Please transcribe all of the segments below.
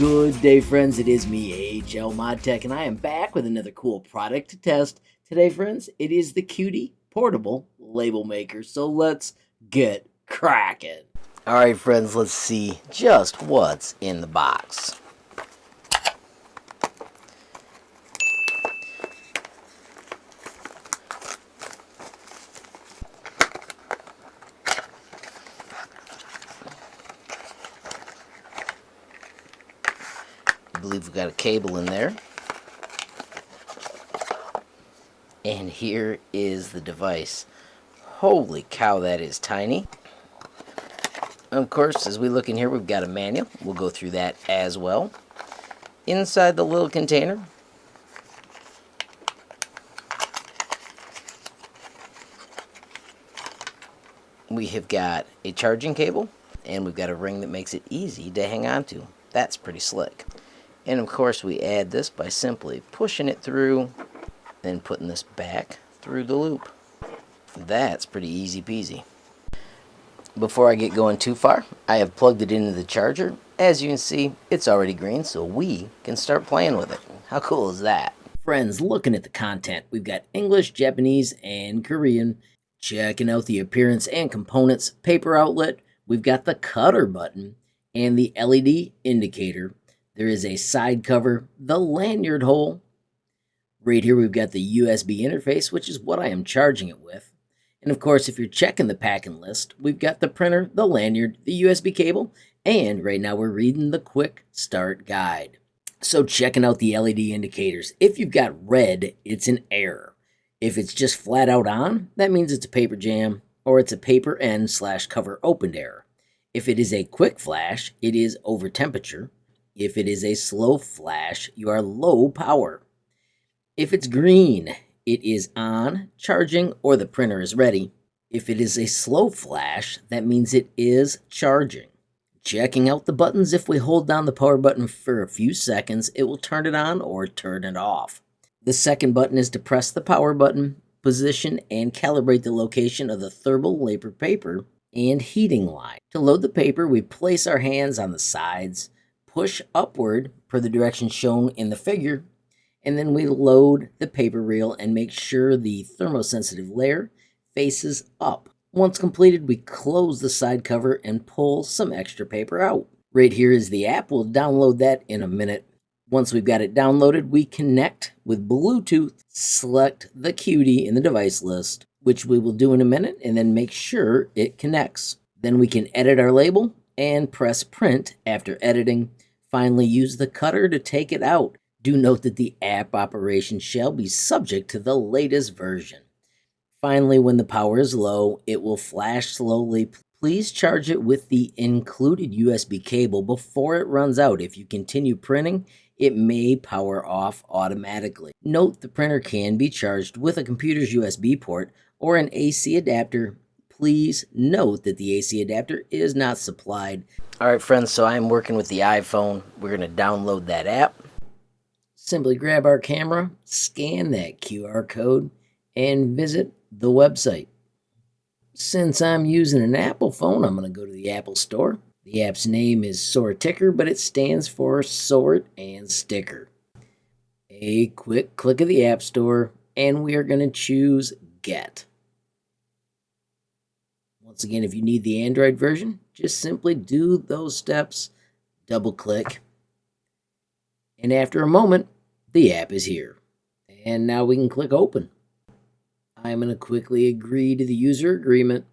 Good day, friends. It is me, HLModTech, and I am back with another cool product to test. Today, friends, it is the Qutie portable label maker. So let's get cracking. All right, friends, let's see just what's in the box. I believe we've got a cable in there. And here is the device. Holy cow, that is tiny. Of course, as we look in here, we've got a manual. We'll go through that as well. Inside the little container, we have got a charging cable, and we've got a ring that makes it easy to hang on to. That's pretty slick. And of course, we add this by simply pushing it through, then putting this back through the loop. That's pretty easy peasy. Before I get going too far, I have plugged it into the charger. As you can see, it's already green, so we can start playing with it. How cool is that? Friends, looking at the content, we've got English, Japanese, and Korean. Checking out the appearance and components, paper outlet, we've got the cutter button, and the LED indicator. There is a side cover, the lanyard hole. Right here we've got the USB interface, which is what I am charging it with. And of course, if you're checking the packing list, we've got the printer, the lanyard, the USB cable, and right now we're reading the quick start guide. So checking out the LED indicators. If you've got red, it's an error. If it's just flat out on, that means it's a paper jam, or it's a paper end/cover opened error. If it is a quick flash, it is over temperature. If it is a slow flash, you are low power. If it's green, it is on, charging, or the printer is ready. If it is a slow flash, that means it is charging. Checking out the buttons, if we hold down the power button for a few seconds, it will turn it on or turn it off. The second button is to press the power button, position, and calibrate the location of the thermal label paper and heating line. To load the paper, we place our hands on the sides, push upward per the direction shown in the figure, and then we load the paper reel and make sure the thermosensitive layer faces up. Once completed, we close the side cover and pull some extra paper out. Right here is the app. We'll download that in a minute. Once we've got it downloaded, we connect with Bluetooth, select the Qutie in the device list, which we will do in a minute, and then make sure it connects. Then we can edit our label and press print after editing. Finally, use the cutter to take it out. Do note that the app operation shall be subject to the latest version. Finally, when the power is low, it will flash slowly. Please charge it with the included USB cable before it runs out. If you continue printing, it may power off automatically. Note the printer can be charged with a computer's USB port or an AC adapter. Please note that the AC adapter is not supplied. All right, friends, so I'm working with the iPhone. We're going to download that app. Simply grab our camera, scan that QR code, and visit the website. Since I'm using an Apple phone, I'm going to go to the Apple Store. The app's name is SortTicker, but it stands for Sort and Sticker. A quick click of the App Store, and we are going to choose Get. Once again, if you need the Android version, just simply do those steps, double click, and after a moment, the app is here. And now we can click Open. I'm going to quickly agree to the user agreement,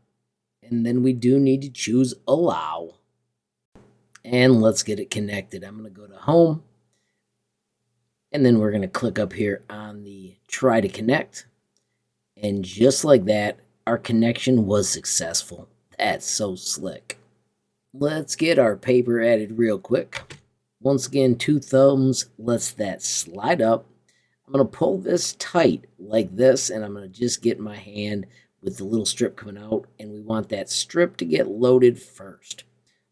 and then we do need to choose Allow. And let's get it connected. I'm going to go to Home, and then we're going to click up here on the Try to Connect. And just like that, our connection was successful. That's so slick. Let's get our paper added real quick. Once again, 2 thumbs lets that slide up. I'm going to pull this tight like this, and I'm going to just get my hand with the little strip coming out, and we want that strip to get loaded first.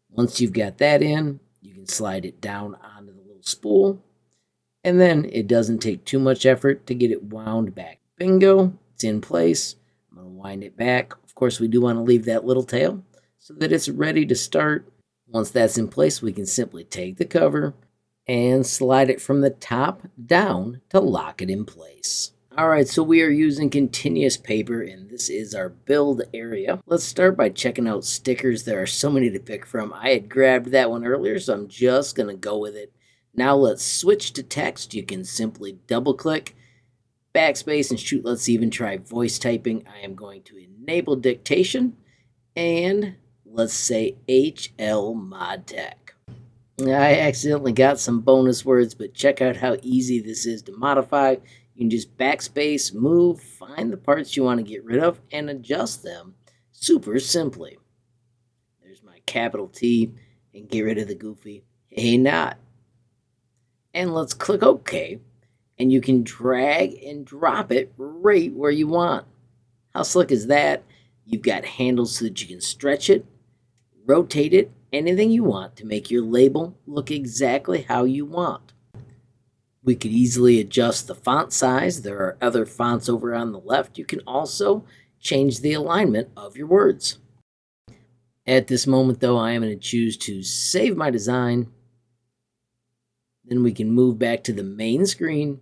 Once you've got that in, you can slide it down onto the little spool, and then it doesn't take too much effort to get it wound back. Bingo, it's in place. I'm going to wind it back. Of course, we do want to leave that little tail. so that it's ready to start. Once that's in place, we can simply take the cover, pull it out, and then we can slide it down. Once we got that in, we can slide it down onto the little spool, and then it doesn't take too much effort to get it wound back. Bingo, it's in place. I'm going to wind it back. Of course, we do want to leave that little tail so that it's ready to start. Once that's in place, we can simply take the cover, and slide it from the top down to lock it in place. Alright, so we are using continuous paper, and this is our build area. Let's start by checking out stickers. There are so many to pick from. I had grabbed that one earlier, so I'm just going to go with it. Now let's switch to text. You can simply double click, backspace, and shoot. Let's even try voice typing. I am going to enable dictation, and let's say HLModTech. I accidentally got some bonus words, but check out how easy this is to modify. You can just backspace, move, find the parts you want to get rid of, and adjust them super simply. There's my capital T, and get rid of the goofy hey not. And let's click OK, and you can drag and drop it right where you want. How slick is that? You've got handles so that you can stretch it, rotate it, anything you want to make your label look exactly how you want. We could easily adjust the font size. There are other fonts over on the left. You can also change the alignment of your words. At this moment, though, I am going to choose to save my design. Then we can move back to the main screen.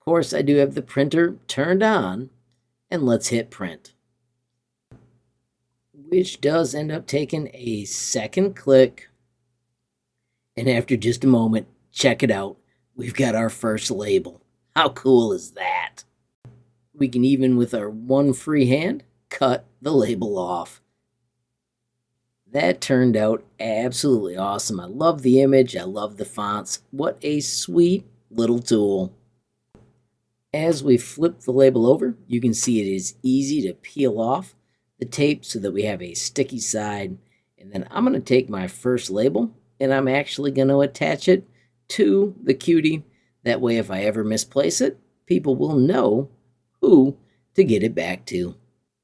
Of course, I do have the printer turned on, and let's hit print, which does end up taking a second click. And after just a moment, check it out. We've got our first label. How cool is that? We can even, with our one free hand, cut the label off. That turned out absolutely awesome. I love the image. I love the fonts. What a sweet little tool. As we flip the label over, you can see it is easy to peel off the tape so that we have a sticky side. And then I'm going to take my first label, and I'm actually going to attach it to the Qutie. That way, if I ever misplace it, people will know who to get it back to.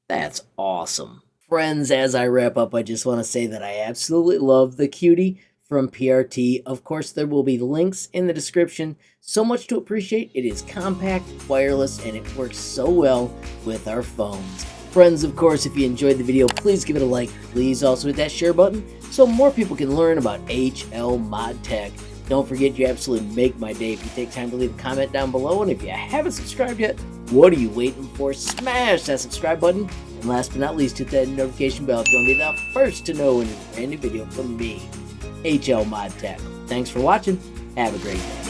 That's awesome. Friends, as I wrap up, I just want to say that I absolutely love the Qutie from PRT. Of course, there will be links in the description. So much to appreciate. It is compact, wireless, and it works so well with our phones. Friends, of course, if you enjoyed the video, please give it a like. Please also hit that share button so more people can learn about HLModTech. Don't forget, you absolutely make my day if you take time to leave a comment down below. And if you haven't subscribed yet, what are you waiting for? Smash that subscribe button. And last but not least, hit that notification bell if you want to be the first to know when there's a brand new video from me, HLModTech. Thanks for watching. Have a great day.